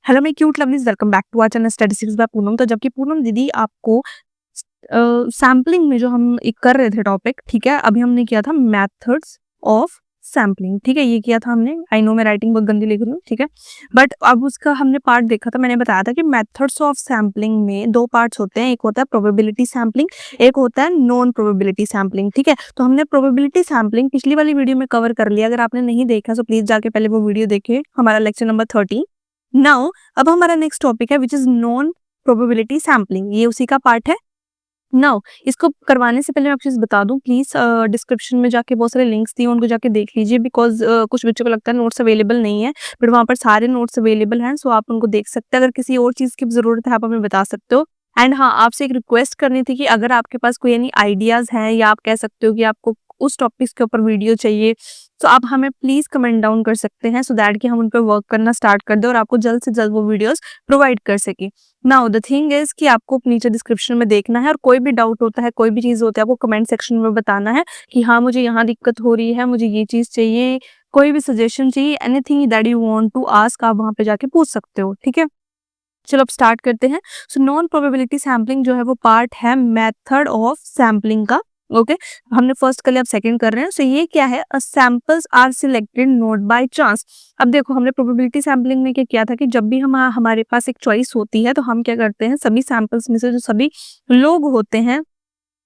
Hello मैं cute lovelies, welcome back to our channel statistics by Poonam. तो जबकि पूनम दीदी आपको सैम्पलिंग में जो हम एक कर रहे थे टॉपिक, ठीक है, अभी हमने किया था मेथड्स ऑफ सैम्पलिंग, ठीक है, ये किया था हमने। आई नो मैं राइटिंग बहुत गंदी लिख रही हूँ, ठीक है, बट अब उसका हमने पार्ट देखा था। मैंने बताया था कि मेथड्स ऑफ सैम्पलिंग में दो पार्ट्स होते हैं, एक होता है प्रोबेबिलिटी सैम्पलिंग, एक होता है नॉन प्रोबेबिलिटी सैम्पलिंग, ठीक है। तो हमने प्रोबेबिलिटी सैम्पलिंग पिछली वाली वीडियो में कवर कर लिया। अगर आपने नहीं देखा तो प्लीज जाके पहले वो वीडियो देखे, हमारा लेक्चर नंबर 13। नाउ अब हमारा नेक्स्ट टॉपिक है which is non probability sampling, ये उसी का पार्ट है। नाउ इसको करवाने से पहले मैं आपको चीज बता दूं, प्लीज डिस्क्रिप्शन में जाके बहुत सारे लिंक्स दिए, उनको जाके देख लीजिए, बिकॉज कुछ बच्चों को लगता है नोट्स अवेलेबल नहीं है, बट वहाँ पर सारे नोट्स अवेलेबल हैं, सो आप उनको देख सकते हैं। अगर किसी और चीज की जरूरत है आप हमें बता सकते हो। एंड हाँ, आपसे एक रिक्वेस्ट करनी थी कि अगर आपके पास कोई एनी आइडियाज हैं या आप कह सकते हो कि आपको उस टॉपिक के ऊपर वीडियो चाहिए, तो आप हमें प्लीज कमेंट डाउन कर सकते हैं, सो दैट कि हम उन पर वर्क करना स्टार्ट कर दें और आपको जल्द से जल्द वो वीडियोस प्रोवाइड कर सके। नाउ द थिंग इज कि आपको नीचे डिस्क्रिप्शन में देखना है, और कोई भी डाउट होता है, कोई भी चीज होता है, आपको कमेंट सेक्शन में बताना है कि हाँ मुझे यहाँ दिक्कत हो रही है, मुझे ये चीज चाहिए, कोई भी सजेशन चाहिए, anything that you want to ask, आप वहां पे जाके पूछ सकते हो, ठीक है। चलो अब स्टार्ट करते हैं। सो नॉन प्रोबेबिलिटी सैम्पलिंग जो है वो पार्ट है मेथड ऑफ सैम्पलिंग का। ओके, हमने फर्स्ट कर लिया, अब सेकंड कर रहे हैं। सो ये क्या है, samples are selected not by chance. अब देखो हमने प्रोबेबिलिटी सैम्पलिंग में क्या किया था कि जब भी हम हमारे पास एक चॉइस होती है तो हम क्या करते हैं, सभी सैंपल्स में से जो सभी लोग होते हैं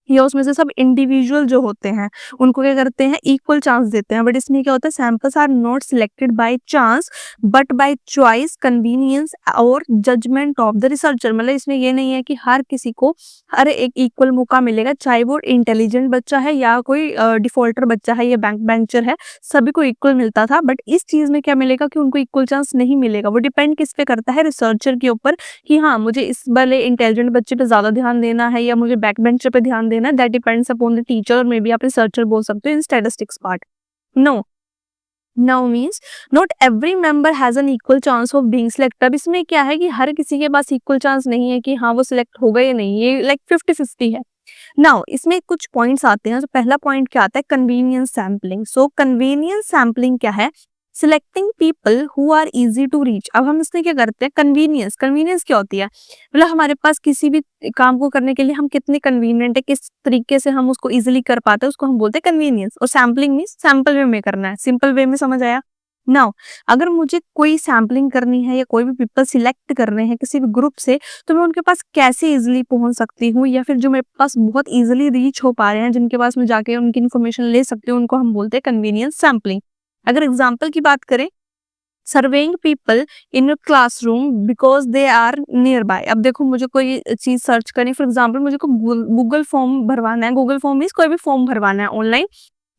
या उसमें से सब इंडिविजुअल जो होते हैं उनको क्या करते हैं, इक्वल चांस देते हैं। बट इसमें क्या होता है, samples are not selected by chance but by choice, convenience और जजमेंट ऑफ द रिसर्चर। मतलब इसमें ये नहीं है कि हर किसी को हर एक इक्वल मौका मिलेगा, चाहे वो इंटेलिजेंट बच्चा है या कोई डिफॉल्टर बच्चा है या बैंक बेंचर है, सभी को इक्वल मिलता था। बट इस चीज में क्या मिलेगा कि उनको इक्वल चांस नहीं मिलेगा। वो डिपेंड किस पे करता है, रिसर्चर के ऊपर, कि हाँ मुझे इस वाले इंटेलिजेंट बच्चे पे ज्यादा ध्यान देना है या मुझे बैक बेंचर पे ध्यान देना है। That depends upon the teacher, और मे बी आप रिसर्चर बोल सकते हो in statistics part. No, now means not every member has an equal chance of being select. अब इसमें क्या है कि हर किसी के पास इक्वल चांस नहीं है कि हाँ वो सिलेक्ट होगा या नहीं, ये लाइक 50-50 है। नाउ इसमें कुछ पॉइंट्स आते हैं। तो पहला पॉइंट क्या आता है, convenience sampling. So convenience sampling क्या है, selecting people who are easy to reach. अब हम इसमें क्या करते हैं, कन्वीनियंस, कन्वीनियंस क्या होती है, मतलब हमारे पास किसी भी काम को करने के लिए हम कितने कन्वीनियंट है, किस तरीके से हम उसको इजिली कर पाते हैं, उसको हम बोलते हैं कन्वीनियंस। और सैम्पलिंग मीन्स सैम्पल वे में करना है, सिंपल वे में, समझ आया। नाउ अगर मुझे कोई सैम्पलिंग करनी है या कोई भी पीपल सिलेक्ट करने हैं किसी भी ग्रुप से, तो मैं उनके पास कैसे इजिली पहुंच सकती हूँ, या फिर जो मेरे पास बहुत इजिली रीच हो पा रहे हैं, जिनके पास मैं जाके उनकी इन्फॉर्मेशन ले सकती हूँ, उनको हम बोलते हैं कन्वीनियंस सैम्पलिंग। अगर एग्जाम्पल की बात करें, surveying people in your classroom because they are near by. अब देखो मुझे कोई चीज सर्च करनी, फॉर एग्जाम्पल मुझे को गूगल फॉर्म भरवाना है, गूगल फॉर्म मीन्स कोई भी फॉर्म भरवाना है ऑनलाइन,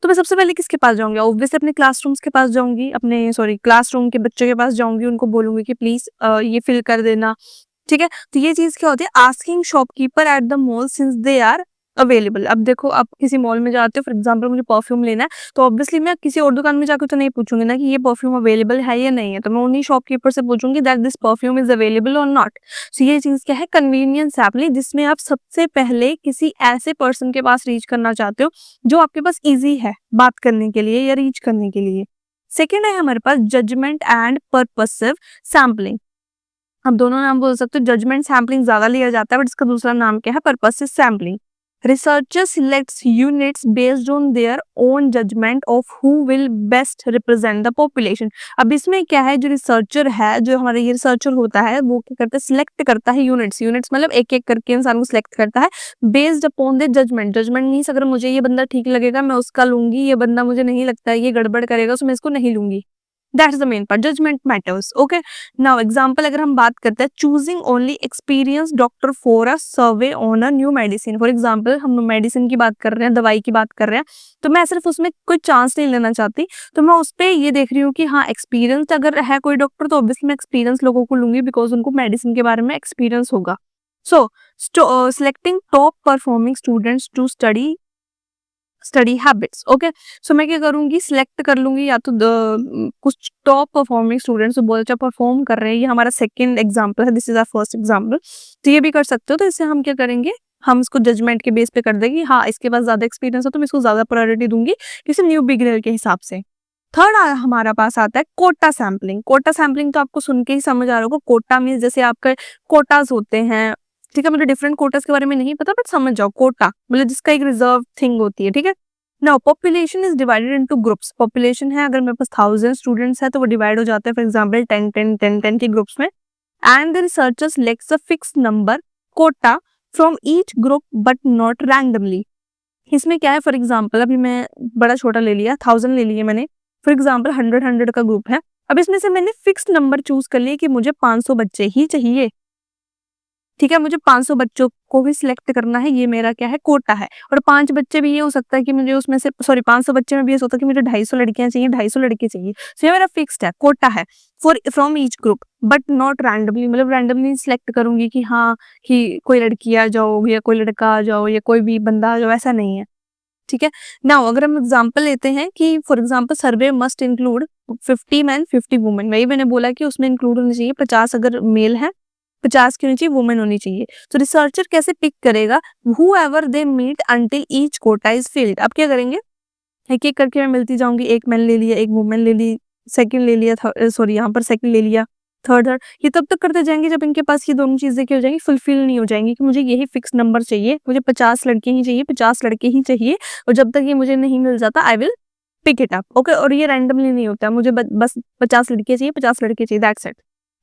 तो मैं सबसे पहले किसके पास जाऊंगी, ऑब्वियसली अपने क्लासरूम्स के पास जाऊंगी, अपने सॉरी क्लासरूम के बच्चों के पास जाऊंगी, उनको बोलूंगी कि प्लीज ये फिल कर देना, ठीक है। तो ये चीज क्या होती है, asking shopkeeper at the mall since they are available. अब देखो आप किसी मॉल में जाते हो, फॉर एग्जाम्पल मुझे परफ्यूम लेना है, तो ऑब्वियसली मैं किसी और दुकान में जाकर तो नहीं पूछूंगी ना कि ये परफ्यूम अवेलेबल है या नहीं है, तो मैं उन्हीं शॉपकीपर से पूछूंगी that this perfume is available और नॉट। सो ये चीज क्या है, कन्वीनियंस सैम्पलिंग, जिसमें आप सबसे पहले किसी ऐसे पर्सन के पास रीच करना चाहते हो जो आपके पास इजी है बात करने के लिए या रीच करने के लिए। सेकेंड है हमारे पास जजमेंट एंड पर्पसिव सैम्पलिंग। अब दोनों नाम बोल सकते हो, जजमेंट सैम्पलिंग ज्यादा लिया जाता है, बट इसका दूसरा नाम क्या है, purposive sampling. Researcher selects units based on their own judgement of who will best represent the population. अब इसमें क्या है, जो रिसर्चर है, जो हमारा ये रिसर्चर होता है, वो क्या करता है, सिलेक्ट करता है यूनिट्स, यूनिट्स मतलब एक एक करके इंसान को सिलेक्ट करता है based upon the judgement. Judgement means अगर मुझे ये बंदा ठीक लगेगा मैं उसका लूंगी, ये बंदा मुझे नहीं लगता है ये गड़बड़ करेगा तो मैं इसको नहीं लूंगी। That's the main part, judgement matters. Okay, now example अगर हम बात करते हैं, choosing only experience doctor for a survey on a new medicine. For example हम मेडिसिन की बात कर रहे हैं, दवाई की बात कर रहे हैं, तो मैं सिर्फ उसमें कोई चांस नहीं लेना चाहती, तो मैं उस पर ये देख रही हूँ कि हाँ एक्सपीरियंस अगर है कोई डॉक्टर तो ऑब्वियसली मैं एक्सपीरियंस लोगों को लूंगी, बिकॉज उनको मेडिसिन के बारे में एक्सपीरियंस होगा। So selecting top performing students to study habits. Okay, so मैं क्या करूंगी, सिलेक्ट कर लूंगी या तो कुछ टॉप परफॉर्मिंग स्टूडेंट्स बहुत अच्छा परफॉर्म कर रहे हैं, ये हमारा सेकंड एग्जांपल है, this is our first example. तो ये भी कर सकते हो, तो इससे हम क्या करेंगे, हम इसको जजमेंट के बेस पे कर देंगे, हाँ इसके पास ज्यादा एक्सपीरियंस है तो मैं इसको ज्यादा प्रायोरिटी दूंगी किसी न्यू बिगिनर के हिसाब से। थर्ड हमारा पास आता है कोटा सैम्पलिंग। कोटा सैम्पलिंग तो आपको सुन के ही समझ आ रहा होगा। कोटा मीन्स जैसे आपके कोटास होते हैं, ठीक है, मुझे डिफरेंट कोटास के बारे में नहीं पता, बट समझ जाओ कोटा मतलब जिसका एक रिजर्व थिंग होती है, ठीक है। Now population is divided into groups. Population है, अगर मेरे पास 1000 स्टूडेंट्स है तो वो डिवाइड हो जाते हैं फॉर एग्जांपल 10 के ग्रुप्स में। And the researcher selects a fix number quota from each group but not randomly. इसमें क्या है, फॉर एग्जाम्पल अभी मैं बड़ा छोटा ले लिया, 1000 ले लिए मैंने, फॉर एग्जाम्पल 100 का ग्रुप है। अब इसमें से मैंने फिक्स नंबर चूज कर लिया कि मुझे 500 बच्चे ही चाहिए, ठीक है, मुझे 500 बच्चों को भी सिलेक्ट करना है, ये मेरा क्या है, कोटा है। और 5 बच्चे भी ये हो सकता है कि मुझे उसमें से, सॉरी 500 बच्चे में भी ये हो सकता है कि मुझे 250 लड़कियां चाहिए, 250 लड़के चाहिए। सो ये मेरा फिक्स्ड है, कोटा है for from each group but not randomly, मतलब रैंडमली सिलेक्ट करूंगी कि हाँ कि कोई लड़की आ जाओ या कोई लड़का आ जाओ या कोई भी बंदा आ जाओ, ऐसा नहीं है, ठीक है। नाउ अगर हम एग्जांपल लेते हैं कि for example survey must include 50 man 50 women, वही मैंने बोला कि उसमें इंक्लूड होनी चाहिए 50 अगर मेल है, 50 की होनी चाहिए वुमेन होनी चाहिए। तो रिसर्चर कैसे पिक करेगा, whoever they meet until each quota is filled। अब क्या करेंगे, एक एक करके मैं मिलती जाऊंगी, एक मैन ले लिया, एक वुमेन ले ली, सेकंड ले लिया, सॉरी यहाँ पर सेकंड ले लिया, थर्ड ये तब तक करते जाएंगे जब इनके पास ये दोनों चीजें क्या हो जाएंगी, फुलफिल नहीं हो जाएंगी कि मुझे यही फिक्स नंबर चाहिए, मुझे 50 लड़के ही चाहिए, 50 लड़के ही चाहिए, और जब तक ये मुझे नहीं मिल जाता I will pick it up, okay. और ये रैंडमली नहीं होता, मुझे बस 50 लड़के चाहिए, 50 लड़के चाहिए, that's it,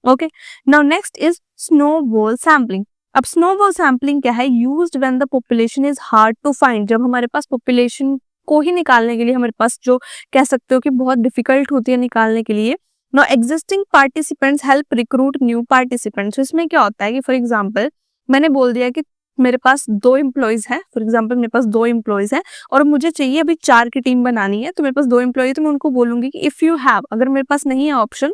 okay. Now next is snowball sampling. अब स्नोबॉल सैम्पलिंग क्या है, used when the population is hard to find, जब हमारे पास पॉपुलेशन को ही निकालने के लिए हमारे पास जो कह सकते हो कि बहुत डिफिकल्ट होती है निकालने के लिए। No existing participants help recruit new participants. इसमें क्या होता है कि फॉर एग्जांपल मैंने बोल दिया कि मेरे पास 2 एम्प्लॉयज हैं, फॉर एग्जांपल मेरे पास 2 एम्प्लॉयज हैं और मुझे चाहिए अभी 4 की टीम बनानी है, तो मेरे पास 2 एम्प्लॉय, तो मैं उनको बोलूंगी कि इफ यू हैव, अगर मेरे पास नहीं है ऑप्शन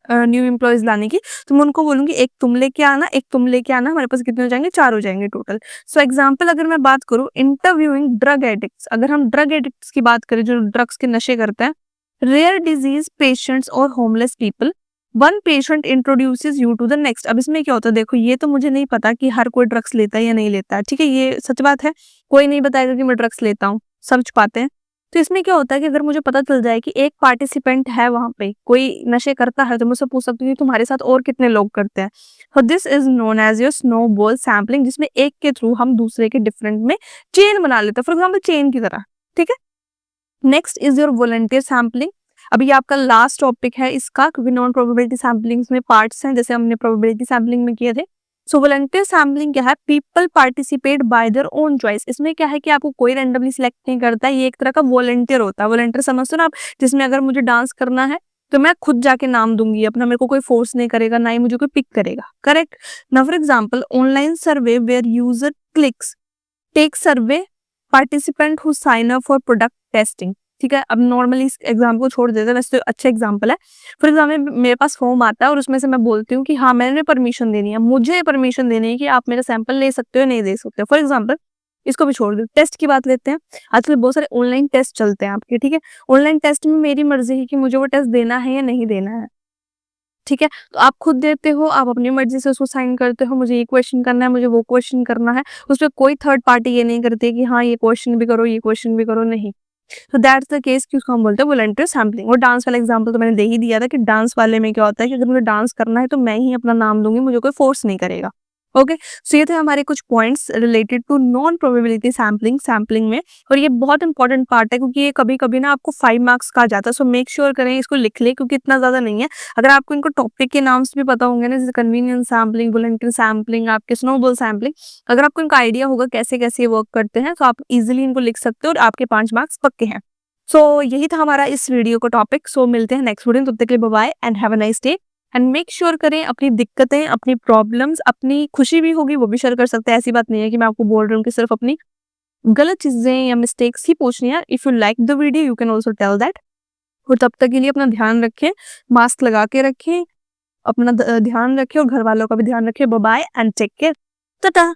न्यू एम्प्लॉयज लाने की, तो मैं उनको बोलूंगी एक तुम लेके आना, एक तुम लेके आना, हमारे पास कितने हो जाएंगे, 4 हो जाएंगे टोटल। सो एग्जांपल अगर मैं बात करूं इंटरव्यूइंग ड्रग एडिक्ट्स, अगर हम ड्रग एडिक्ट्स की बात करें जो ड्रग्स के नशे करते हैं, रेयर डिजीज पेशेंट्स और homeless people, one patient introduces you to the next. अब इसमें क्या होता है, देखो ये तो मुझे नहीं पता कि हर कोई ड्रग्स लेता है या नहीं लेता है, ठीक है, ये सच बात है, कोई नहीं बताएगा कि मैं ड्रग्स लेता हूँ, सब छुपाते हैं। तो इसमें क्या होता है कि अगर मुझे पता चल जाए कि एक पार्टिसिपेंट है वहां पे कोई नशे करता है, तो मैं उससे पूछ सकती हूँ कि तुम्हारे साथ और कितने लोग करते हैं। तो this is known as your snowball sampling, जिसमें एक के थ्रू हम दूसरे के डिफरेंट में चेन बना लेते हैं, फॉर एग्जाम्पल चेन की तरह, ठीक है। Next is your volunteer sampling. अभी आपका लास्ट टॉपिक है इसका, क्योंकि नॉन प्रोबेबिलिटी सैम्पलिंग में पार्ट्स हैं, जैसे हमने प्रोबेबिलिटी सैम्पलिंग में किए थे। सो वॉलंटियर सैम्पलिंग क्या है, people participate bye their own choice. इसमें क्या है कि आपको कोई रैंडमली सिलेक्ट नहीं करता है, ये एक तरह का वॉलंटियर होता है। वॉलंटियर समझते हो ना आप, जिसमें अगर मुझे डांस करना है तो मैं खुद जाके नाम दूंगी अपना, मेरे को कोई फोर्स नहीं करेगा, ना ही मुझे कोई पिक करेगा, correct. Now for example online survey where user clicks take survey participant who sign up for product testing, ठीक है। अब नॉर्मली इस एग्जाम को छोड़ देते हैं, वैसे तो अच्छा एग्जाम्पल है। फॉर एग्जाम्पल मेरे पास फॉर्म आता है और उसमें से मैं बोलती हूँ कि हाँ मैंने परमिशन देनी है, मुझे परमिशन देनी है कि आप मेरा सैंपल ले सकते हो नहीं दे सकते हो। फॉर एग्जाम्पल इसको भी छोड़ दो, टेस्ट की बात लेते हैं। आजकल बहुत सारे ऑनलाइन टेस्ट चलते हैं आपके, ठीक है। ऑनलाइन टेस्ट में मेरी मर्जी है कि मुझे वो टेस्ट देना है या नहीं देना है, ठीक है। तो आप खुद देते हो, आप अपनी मर्जी से उसको साइन करते हो, मुझे ये क्वेश्चन करना है, मुझे वो क्वेश्चन करना है, उसमें कोई थर्ड पार्टी ये नहीं करती कि हाँ ये क्वेश्चन भी करो, ये क्वेश्चन भी करो, नहीं। तो दैट्स द केस कि उसको हम बोलते हैं वॉलंटियर सैम्पलिंग। और डांस वाला एग्जांपल तो मैंने दे ही दिया था कि डांस वाले में क्या होता है कि अगर मुझे डांस करना है तो मैं ही अपना नाम दूंगी, मुझे कोई फोर्स नहीं करेगा, ओके। सो ये थे हमारे कुछ points related to non probability sampling में। और ये बहुत इंपॉर्टेंट पार्ट है क्योंकि ये कभी कभी ना आपको 5 मार्क्स का आ जाता है। सो मेक श्योर करें इसको लिख ले, क्योंकि इतना ज्यादा नहीं है। अगर आपको इनको टॉपिक के नाम्स भी पता होंगे ना, जैसे कन्वीनियंस सैम्पलिंग, वॉलंटियर सैम्पलिंग, आपके स्नोबॉल सैम्पलिंग, अगर आपको इनका आइडिया होगा कैसे कैसे वर्क करते हैं तो आप इजिली इनको लिख सकते हो और आपके 5 मार्क्स पक्के हैं। सो यही था हमारा इस वीडियो का टॉपिक। सो मिलते हैं नेक्स्ट वीडियो में, तब तक के लिए bye and have a nice day. And make sure करें अपनी दिक्कतें, अपनी प्रॉब्लम्स, अपनी खुशी भी होगी वो भी शेयर कर सकते हैं। ऐसी बात नहीं है कि मैं आपको बोल रही हूँ कि सिर्फ अपनी गलत चीजें या मिस्टेक्स ही पूछनी है। If you like the video you can also tell that. और तब तक के लिए अपना ध्यान रखें, मास्क लगा के रखें, अपना ध्यान रखें और घर वालों का भी ध्यान रखें। Bye and take care, Tata.